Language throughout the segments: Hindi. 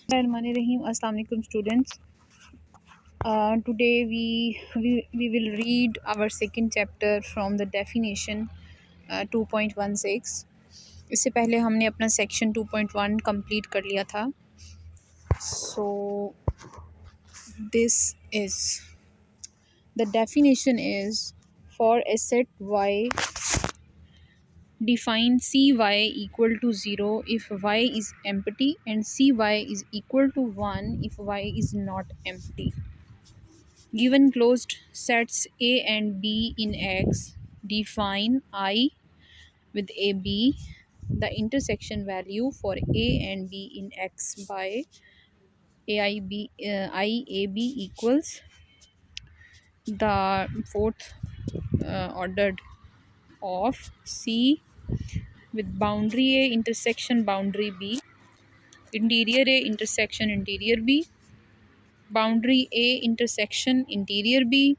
Bismillahirrahmanirrahim. Assalamu alaikum students. Today we will read our second chapter from the definition 2.16. इससे पहले हमने अपना सेक्शन 2.1 कंप्लीट कर लिया था. So this is the definition is for a set y define cy equal to 0 if y is empty and cy is equal to 1 if y is not empty. Given closed sets A and B in X, define I with AB, the intersection value for A and B in X by IAB equals the fourth ordered of C with boundary A intersection boundary B, interior A intersection interior B, boundary A intersection interior B,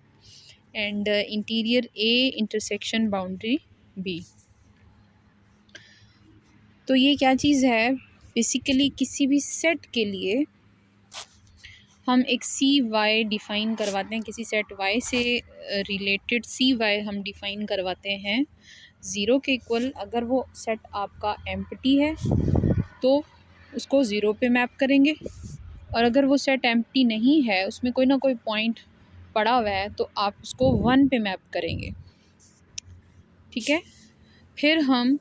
and interior A intersection boundary B. तो ये क्या चीज़ है, बेसिकली किसी भी सेट के लिए हम एक सी वाई डिफ़ाइन करवाते हैं, किसी सेट वाई से रिलेटेड सी वाई हम डिफ़ाइन करवाते हैं ज़ीरो के इक्वल. अगर वो सेट आपका एम्प्टी है तो उसको ज़ीरो पे मैप करेंगे, और अगर वो सेट एम्प्टी नहीं है, उसमें कोई ना कोई पॉइंट पड़ा हुआ है, तो आप उसको 1 पे मैप करेंगे. ठीक है. फिर हम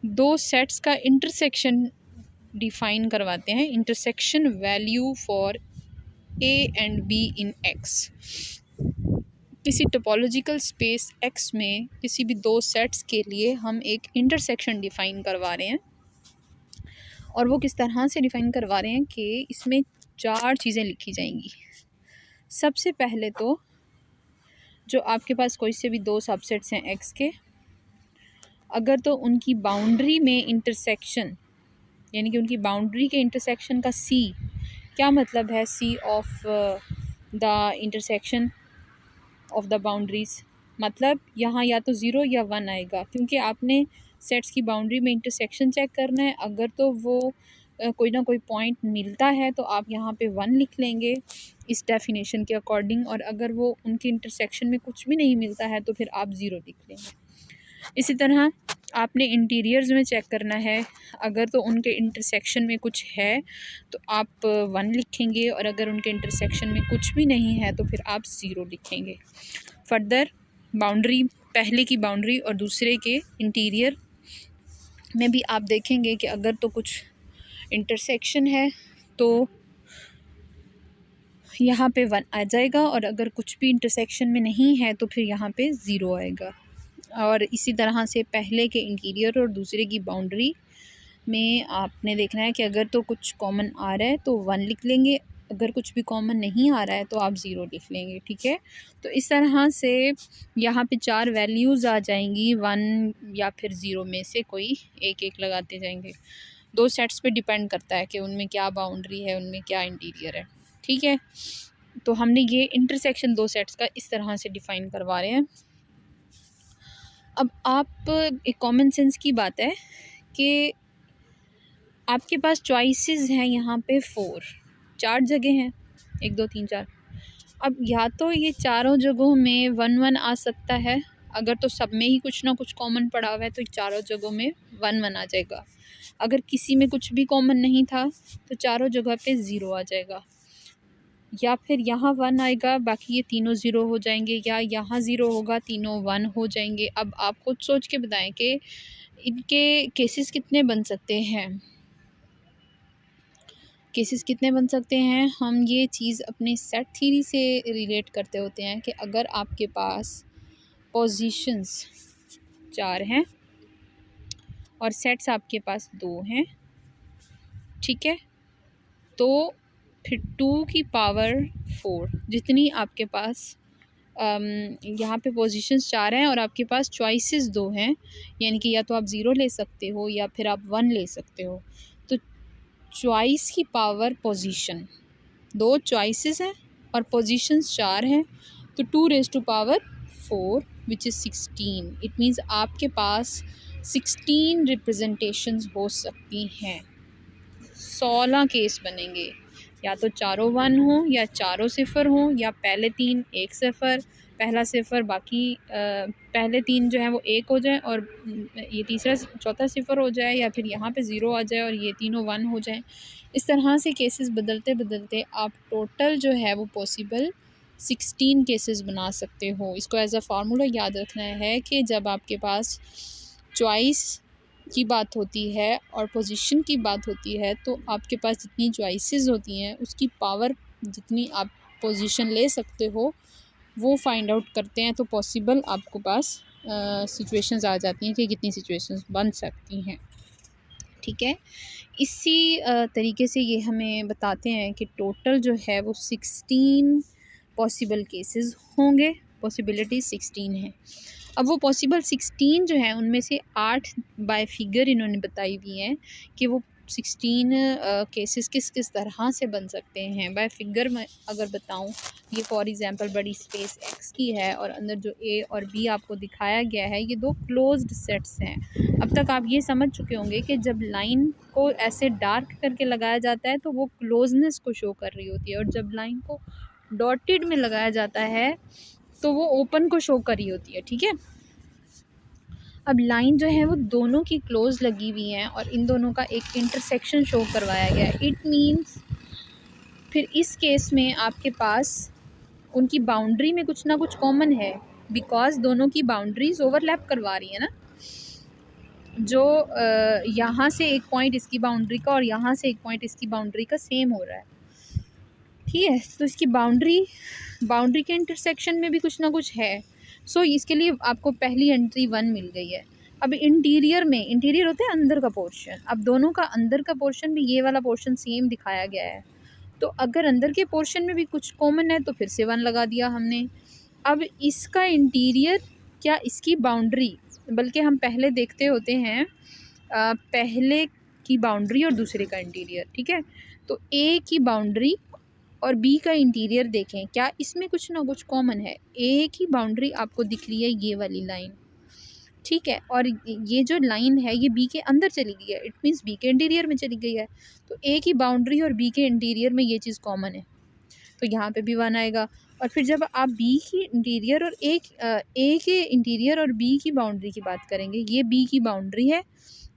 दो सेट्स का इंटरसेक्शन डिफाइन करवाते हैं, intersection value for a and be in x. किसी टोपोलॉजिकल स्पेस एक्स में किसी भी दो सेट्स के लिए हम एक इंटरसेक्शन डिफाइन करवा रहे हैं, और वो किस तरह से डिफाइन करवा रहे हैं कि इसमें 4 चीज़ें लिखी जाएंगी. सबसे पहले तो जो आपके पास कोई से भी दो सबसेट्स हैं एक्स के, अगर तो उनकी बाउंड्री में इंटरसेक्शन, यानी कि उनकी बाउंड्री के इंटरसेक्शन का सी, क्या मतलब है C of the intersection of the boundaries, मतलब यहाँ या तो 0 या 1 आएगा, क्योंकि आपने सेट्स की बाउंड्री में इंटरसेक्शन चेक करना है. अगर तो वो कोई ना कोई पॉइंट मिलता है तो आप यहाँ पे 1 लिख लेंगे इस डेफिनेशन के अकॉर्डिंग, और अगर वो उनके इंटरसेक्शन में कुछ भी नहीं मिलता है तो फिर आप 0 लिख लेंगे. इसी तरह आपने इंटीरियर्स में चेक करना है, अगर तो उनके इंटरसेक्शन में कुछ है तो आप 1 लिखेंगे, और अगर उनके इंटरसेक्शन में कुछ भी नहीं है तो फिर आप 0 लिखेंगे. फर्दर बाउंड्री, पहले की बाउंड्री और दूसरे के इंटीरियर में भी आप देखेंगे कि अगर तो कुछ इंटरसेक्शन है तो यहाँ पे 1 आ जाएगा, और अगर कुछ भी इंटरसेक्शन में नहीं है तो फिर यहाँ पे 0 आएगा. और इसी तरह से पहले के इंटीरियर और दूसरे की बाउंड्री में आपने देखना है कि अगर तो कुछ कॉमन आ रहा है तो 1 लिख लेंगे, अगर कुछ भी कॉमन नहीं आ रहा है तो आप 0 लिख लेंगे. ठीक है. तो इस तरह से यहाँ पे 4 वैल्यूज़ आ जाएंगी, 1 या फिर 0 में से कोई एक एक लगाते जाएंगे. दो सेट्स पे डिपेंड करता है कि उनमें क्या बाउंड्री है, उनमें क्या इंटीरियर है. ठीक है. तो हमने ये इंटरसेक्शन दो सेट्स का इस तरह से डिफ़ाइन करवा रहे हैं. अब आप, एक कॉमन सेंस की बात है कि आपके पास चॉइसेस हैं यहाँ पे 4 जगह हैं, 1 2 3 4. अब या तो ये चारों जगहों में 1 1 आ सकता है, अगर तो सब में ही कुछ ना कुछ कॉमन पड़ा हुआ है तो चारों जगहों में 1 1 आ जाएगा. अगर किसी में कुछ भी कॉमन नहीं था तो चारों जगह पे 0 आ जाएगा, या फिर यहाँ 1 आएगा, बाकी ये तीनों 0 हो जाएंगे, या यहाँ 0 होगा, तीनों 1 हो जाएंगे. अब आप खुद सोच के बताएं कि इनके केसेस कितने बन सकते हैं. केसेस कितने बन सकते हैं, हम ये चीज़ अपने सेट थ्योरी से रिलेट करते होते हैं कि अगर आपके पास पोजीशंस 4 हैं और सेट्स आपके पास 2 हैं, ठीक है, तो फिर 2 की पावर 4 जितनी आपके पास यहाँ पे पोजीशंस 4 हैं और आपके पास चॉइसेस 2 हैं, यानी कि या तो आप 0 ले सकते हो या फिर आप 1 ले सकते हो. तो चॉइस की पावर पोजीशन, 2 चॉइसेस हैं और पोजीशंस 4 हैं, तो 2 raised to power 4 which is 16. It means आपके पास 16 रिप्रेजेंटेशंस हो सकती हैं. 16 केस बनेंगे, या तो चारों 1 हों या चारों 0 हों, या पहले 3 एक 0, पहला 0 बाकी पहले 3 जो हैं वो 1 हो जाएं और ये तीसरा चौथा 0 हो जाए, या फिर यहाँ पे 0 आ जाए और ये तीनों 1 हो जाएं। इस तरह से केसेस बदलते बदलते आप टोटल जो है वो पॉसिबल 16 केसेस बना सकते हो। इसको एज अ फार्मूला याद रखना है कि जब आपके पास चॉइस की बात होती है और पोजीशन की बात होती है, तो आपके पास जितनी चॉइसेस होती हैं उसकी पावर जितनी आप पोजीशन ले सकते हो वो फाइंड आउट करते हैं, तो पॉसिबल आपको पास सिचुएशंस आ जाती हैं कि कितनी सिचुएशंस बन सकती हैं। ठीक है, इसी तरीके से ये हमें बताते हैं कि टोटल जो है वो 16 पॉसिबल केसेस होंगे, पॉसिबिलिटी 16 है। अब वो पॉसिबल 16 जो है उनमें से 8 बाय फिगर इन्होंने बताई हुई हैं कि वो 16 केसेस किस किस तरह से बन सकते हैं। बाय फिगर में अगर बताऊं, ये फॉर एग्जांपल बड़ी स्पेस एक्स की है और अंदर जो ए और बी आपको दिखाया गया है ये दो क्लोज्ड सेट्स हैं। अब तक आप ये समझ चुके होंगे कि जब लाइन को ऐसे डार्क करके लगाया जाता है तो वो क्लोजनेस को शो कर रही होती है, और जब लाइन को डॉटेड में लगाया जाता है तो वो ओपन को शो कर रही होती है। ठीक है, अब लाइन जो है वो दोनों की क्लोज लगी हुई हैं और इन दोनों का एक इंटरसेक्शन शो करवाया गया है। इट मीन्स फिर इस केस में आपके पास उनकी बाउंड्री में कुछ ना कुछ कॉमन है, बिकॉज दोनों की बाउंड्रीज ओवरलैप करवा रही है ना। जो यहाँ से एक पॉइंट इसकी बाउंड्री का और यहाँ से एक पॉइंट इसकी बाउंड्री का सेम हो रहा है। ठीक है, तो इसकी बाउंड्री के इंटरसेक्शन में भी कुछ ना कुछ है। सो इसके लिए आपको पहली एंट्री 1 मिल गई है। अब इंटीरियर में, इंटीरियर होता है अंदर का पोर्शन, अब दोनों का अंदर का पोर्शन भी ये वाला पोर्शन सेम दिखाया गया है, तो अगर अंदर के पोर्शन में भी कुछ कॉमन है तो फिर से 1 लगा दिया हमने। अब इसका इंटीरियर क्या इसकी बाउंड्री, बल्कि हम पहले देखते होते हैं पहले की बाउंड्री और दूसरे का इंटीरियर। ठीक है, तो ए की बाउंड्री और बी का इंटीरियर देखें, क्या इसमें कुछ ना कुछ कॉमन है। ए की बाउंड्री आपको दिख रही है ये वाली लाइन, ठीक है, और ये जो लाइन है ये बी के अंदर चली गई है, इट मीन्स बी के इंटीरियर में चली गई है। तो ए की बाउंड्री और बी के इंटीरियर में ये चीज़ कॉमन है, तो यहाँ पे भी 1 आएगा। और फिर जब आप बी की इंटीरियर और ए के इंटीरियर और बी की बाउंड्री की बात करेंगे, ये बी की बाउंड्री है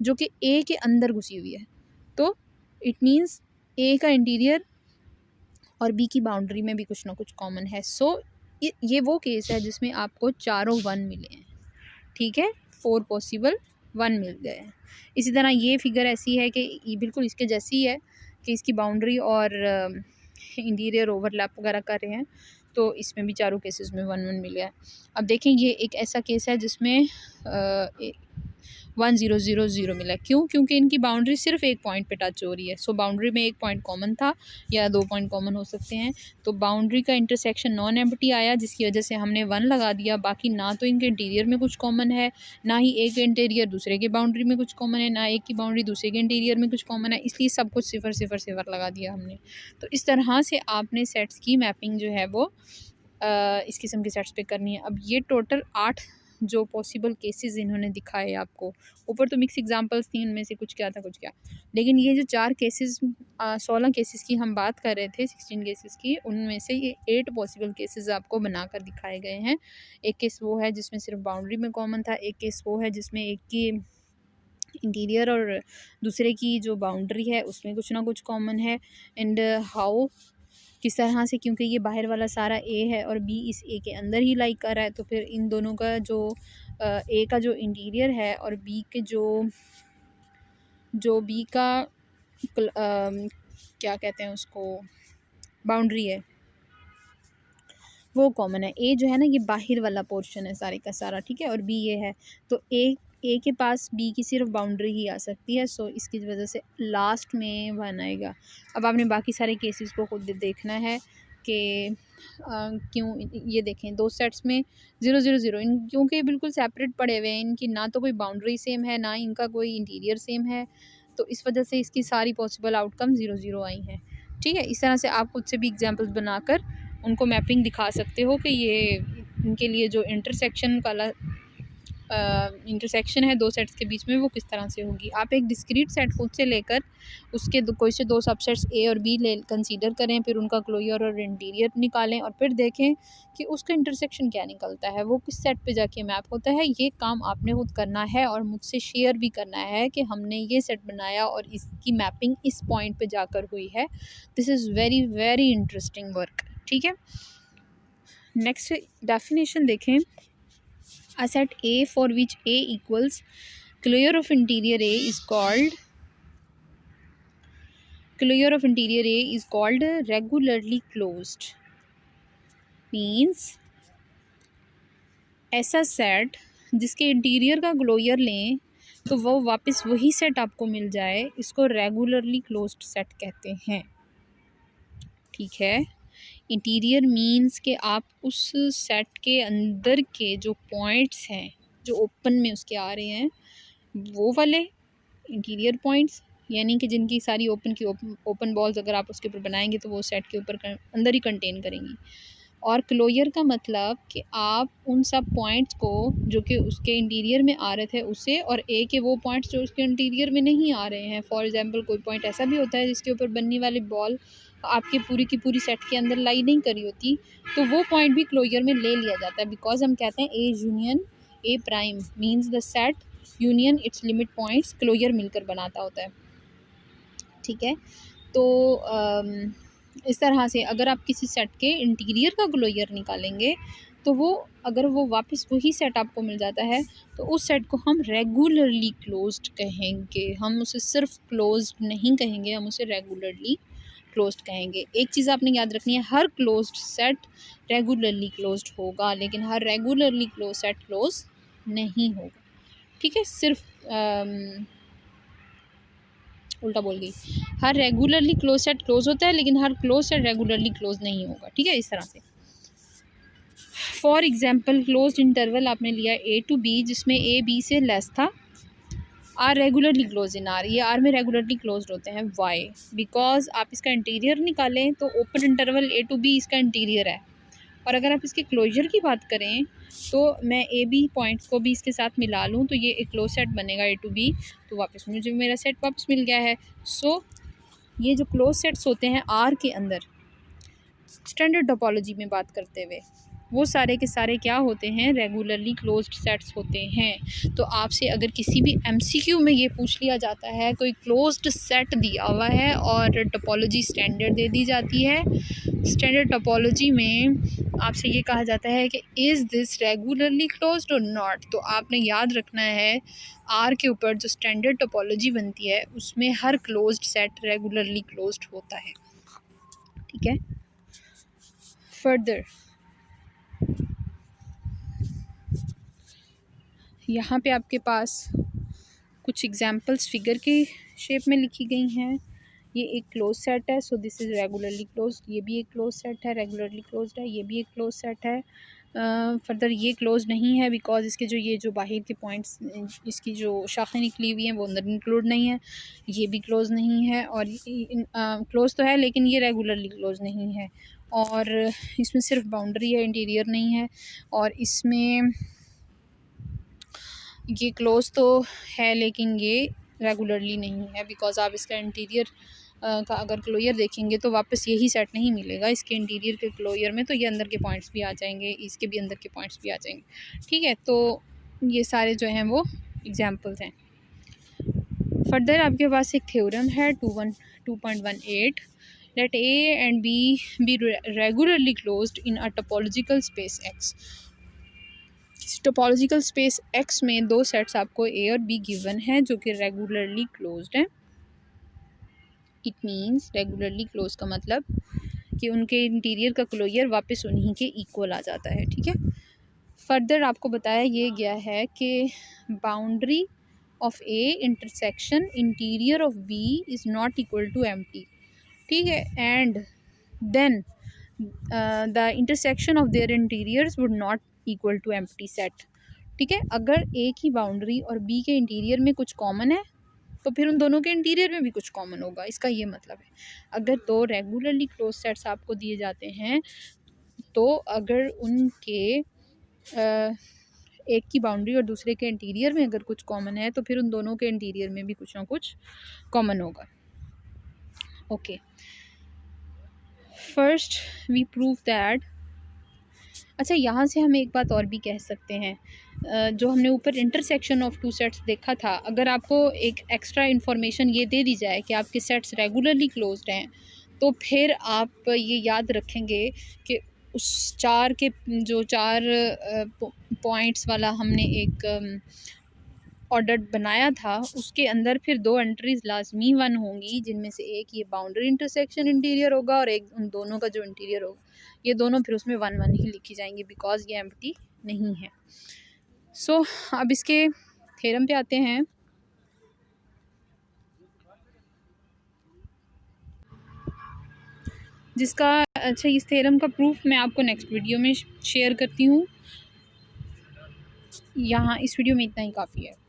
जो कि ए के अंदर घुसी हुई है, तो इट मीन्स ए का इंटीरियर और बी की बाउंड्री में भी कुछ ना कुछ कॉमन है। सो ये वो केस है जिसमें आपको चारों 1 मिले हैं। ठीक है, 4 पॉसिबल 1 मिल गए हैं। इसी तरह ये फिगर ऐसी है कि ये बिल्कुल इसके जैसी है कि इसकी बाउंड्री और इंटीरियर ओवरलैप वगैरह कर रहे हैं, तो इसमें भी चारों केसेस में 1 मिल गया है। अब देखें, ये एक ऐसा केस है जिसमें 1 0 0 0 मिला। क्यों? क्योंकि इनकी बाउंड्री सिर्फ एक पॉइंट पे टच हो रही है। सो बाउंड्री में एक पॉइंट कॉमन था या 2 पॉइंट कॉमन हो सकते हैं, तो बाउंड्री का इंटरसेक्शन नॉन एम्प्टी आया जिसकी वजह से हमने 1 लगा दिया। बाकी ना तो इनके इंटीरियर में कुछ कॉमन है, ना ही एक इंटीरियर दूसरे के बाउंड्री में कुछ कॉमन है, ना एक की बाउंड्री दूसरे के इंटीरियर में कुछ कॉमन है, इसलिए सब कुछ 0 0 0 लगा दिया हमने। तो इस तरह से आपने सेट्स की मैपिंग जो है वो इस किस्म के सेट्स पे करनी है। अब ये टोटल 8 जो पॉसिबल केसेस इन्होंने दिखाए आपको, ऊपर तो मिक्स एग्जांपल्स थी, उनमें से कुछ क्या था कुछ क्या, लेकिन ये जो 4 केसेस 16 केसेस की हम बात कर रहे थे 16 केसेस की, उनमें से ये 8 पॉसिबल केसेस आपको बनाकर दिखाए गए हैं। एक केस वो है जिसमें सिर्फ बाउंड्री में कॉमन था, एक केस वो है जिसमें एक की इंटीरियर और दूसरे की जो बाउंड्री है उसमें कुछ ना कुछ कॉमन है। एंड हाउ, किस तरह से, क्योंकि ये बाहर वाला सारा ए है और बी इस ए के अंदर ही लाइक कर रहा है, तो फिर इन दोनों का जो ए का जो इंटीरियर है और बी के जो बी का क्या कहते हैं उसको, बाउंड्री है, वो कॉमन है। ए जो है ना ये बाहर वाला पोर्शन है सारे का सारा, ठीक है, और बी ये है, तो ए के पास बी की सिर्फ बाउंड्री ही आ सकती है। सो इसकी वजह से लास्ट में 1 आएगा। अब आपने बाकी सारे केसेस को खुद देखना है कि क्यों, ये देखें 2 सेट्स में 0 0 0 इन, क्योंकि बिल्कुल सेपरेट पड़े हुए हैं, इनकी ना तो कोई बाउंड्री सेम है ना इनका कोई इंटीरियर सेम है, तो इस वजह से इसकी सारी पॉसिबल आउटकम 0 0 आई हैं। ठीक है, इस तरह से आप खुद से भी एग्जाम्पल्स बनाकर उनको मैपिंग दिखा सकते हो कि ये इनके लिए जो इंटरसेक्शन वाला इंटरसेक्शन है दो सेट्स के बीच में वो किस तरह से होगी। आप एक डिस्क्रीट सेट खुद से लेकर उसके कोई से दो सबसेट्स ए और बी ले कंसीडर करें, फिर उनका क्लोजर और इंटीरियर निकालें और फिर देखें कि उसका इंटरसेक्शन क्या निकलता है, वो किस सेट पे जाके मैप होता है। ये काम आपने खुद करना है और मुझसे शेयर भी करना है कि हमने ये सेट बनाया और इसकी मैपिंग इस पॉइंट पे जाकर हुई है। This is very very interesting work. ठीक है, नेक्स्ट डेफिनेशन देखें। A set A for which A equals closure of interior A is called regularly closed. Means ऐसा सेट जिसके इंटीरियर का क्लोजर लें तो वो वापस वही सेट आपको मिल जाए, इसको रेगुलरली क्लोज्ड सेट कहते हैं। ठीक है, इंटीरियर मीन्स कि आप उस सेट के अंदर के जो पॉइंट्स हैं जो ओपन में उसके आ रहे हैं वो वाले इंटीरियर पॉइंट्स, यानी कि जिनकी सारी ओपन बॉल्स अगर आप उसके ऊपर बनाएंगे तो वो सेट के ऊपर अंदर ही कंटेन करेंगी। और क्लोजर का मतलब कि आप उन सब पॉइंट्स को जो कि उसके इंटीरियर में आ रहे थे उसे, और ए के वो पॉइंट्स जो उसके इंटीरियर में नहीं आ रहे हैं। फॉर एग्जांपल कोई पॉइंट ऐसा भी होता है जिसके ऊपर बनने वाली बॉल आपके पूरी की पूरी सेट के अंदर लाई नहीं करी होती, तो वो पॉइंट भी क्लोजर में ले लिया जाता है। बिकॉज हम कहते हैं A union A prime means the set union its limit points closure मिलकर बनाता होता है। ठीक है, तो इस तरह से अगर आप किसी सेट के इंटीरियर का क्लोजर निकालेंगे तो वो अगर वो वापस वही सेट आपको मिल जाता है तो उस सेट को हम रेगुलरली क्लोज्ड कहेंगे। हम उसे सिर्फ क्लोज्ड नहीं कहेंगे, हम उसे रेगुलरली क्लोज्ड कहेंगे। एक चीज़ आपने याद रखनी है, हर क्लोज्ड सेट रेगुलरली क्लोज्ड होगा लेकिन हर रेगुलरली क्लोज सेट क्लोज नहीं होगा। ठीक है, सिर्फ उल्टा बोल गई, हर रेगुलरली क्लोज सेट क्लोज होता है लेकिन हर क्लोज सेट रेगुलरली क्लोज नहीं होगा। ठीक है, इस तरह से फॉर एग्जाम्पल क्लोज इंटरवल आपने लिया ए टू बी जिसमें ए बी से लेस था, R regularly close in R, ये आर में रेगुलरली क्लोज होते हैं। वाई? बिकॉज आप इसका इंटीरियर निकालें तो open interval A to B इसका इंटीरियर है, और अगर आप इसके क्लोजर की बात करें तो मैं ए बी पॉइंट्स को भी इसके साथ मिला लूँ तो ये एक क्लोज सेट बनेगा ए टू बी, तो वापस मुझे मेरा सेट वापस मिल गया है। सो ये जो क्लोज सेट्स होते हैं आर के अंदर स्टैंडर्ड टोपोलॉजी में बात करते हुए वो सारे के सारे क्या होते हैं, रेगुलरली क्लोज्ड सेट्स होते हैं। तो आपसे अगर किसी भी एमसीक्यू में ये पूछ लिया जाता है, कोई क्लोज्ड सेट दिया हुआ है और टोपोलॉजी स्टैंडर्ड दे दी जाती है, स्टैंडर्ड टोपोलॉजी में आपसे ये कहा जाता है कि इज़ दिस रेगुलरली क्लोज्ड और नॉट, तो आपने याद रखना है आर के ऊपर जो स्टैंडर्ड टोपोलॉजी बनती है उसमें हर क्लोज्ड सेट रेगुलरली क्लोज्ड होता है। ठीक है, फर्दर यहाँ पे आपके पास कुछ एग्जांपल्स फिगर के शेप में लिखी गई हैं। ये एक क्लोज सेट है, so this is regularly closed. ये भी एक क्लोज सेट है, रेगुलरली क्लोज्ड है। ये भी एक क्लोज सेट है। फर्दर ये क्लोज नहीं है बिकॉज इसके जो बाहर के पॉइंट्स, इसकी जो शाखें निकली हुई हैं वो अंदर इंक्लूड नहीं है। ये भी क्लोज नहीं है, और क्लोज तो है लेकिन ये रेगुलरली क्लोज नहीं है, और इसमें सिर्फ बाउंड्री है, इंटीरियर नहीं है। और इसमें ये क्लोज तो है लेकिन ये रेगुलरली नहीं है बिकॉज आप इसका इंटीरियर का अगर क्लोजर देखेंगे तो वापस यही सेट नहीं मिलेगा इसके इंटीरियर के क्लोजर में, तो ये अंदर के पॉइंट्स भी आ जाएंगे, इसके भी अंदर के पॉइंट्स भी आ जाएंगे। ठीक है, तो ये सारे जो हैं वो एग्जांपल्स हैं। फर्दर आपके पास एक थ्योरम है 2.18, let A and B regularly closed in a topological space X. Topological space X में दो सेट्स आपको ए और बी गिवन है जो कि रेगुलरली क्लोज्ड हैं। इट मीन्स रेगुलरली क्लोज का मतलब कि उनके इंटीरियर का क्लोजर वापस उन्हीं के इक्वल आ जाता है। ठीक है, फर्दर आपको बताया ये गया है कि boundary of A intersection interior of B is not equal to empty. ठीक है, and then the intersection of their interiors would not equal to empty set. ठीक है, अगर ए की बाउंड्री और बी के इंटीरियर में कुछ कॉमन है तो फिर उन दोनों के इंटीरियर में भी कुछ कॉमन होगा। इसका ये मतलब है अगर दो रेगुलरली क्लोज सेट्स आपको दिए जाते हैं तो अगर उनके एक की बाउंड्री और दूसरे के इंटीरियर में अगर कुछ कॉमन है तो फिर उन दोनों के इंटीरियर में भी कुछ ना कुछ कॉमन होगा। Okay, first we prove that. अच्छा, यहाँ से हम एक बात और भी कह सकते हैं, जो हमने ऊपर इंटरसेक्शन ऑफ टू सेट्स देखा था, अगर आपको एक एक्स्ट्रा इन्फॉर्मेशन ये दे दी जाए कि आपके सेट्स रेगुलरली क्लोज्ड हैं, तो फिर आप ये याद रखेंगे कि उस चार के जो चार पॉइंट्स वाला हमने एक ऑर्डर बनाया था, उसके अंदर फिर दो एंट्रीज लाजमी वन होंगी, जिनमें से एक ये बाउंड्री इंटरसेक्शन इंटीरियर होगा और एक उन दोनों का जो इंटीरियर होगा, ये दोनों फिर उसमें 1 1 ही लिखी जाएंगी बिकॉज ये एम्प्टी नहीं है। सो अब इसके थ्योरम पे आते हैं। जिसका अच्छा, इस थ्योरम का प्रूफ मैं आपको नेक्स्ट वीडियो में शेयर करती हूँ। यहाँ इस वीडियो में इतना ही काफ़ी है।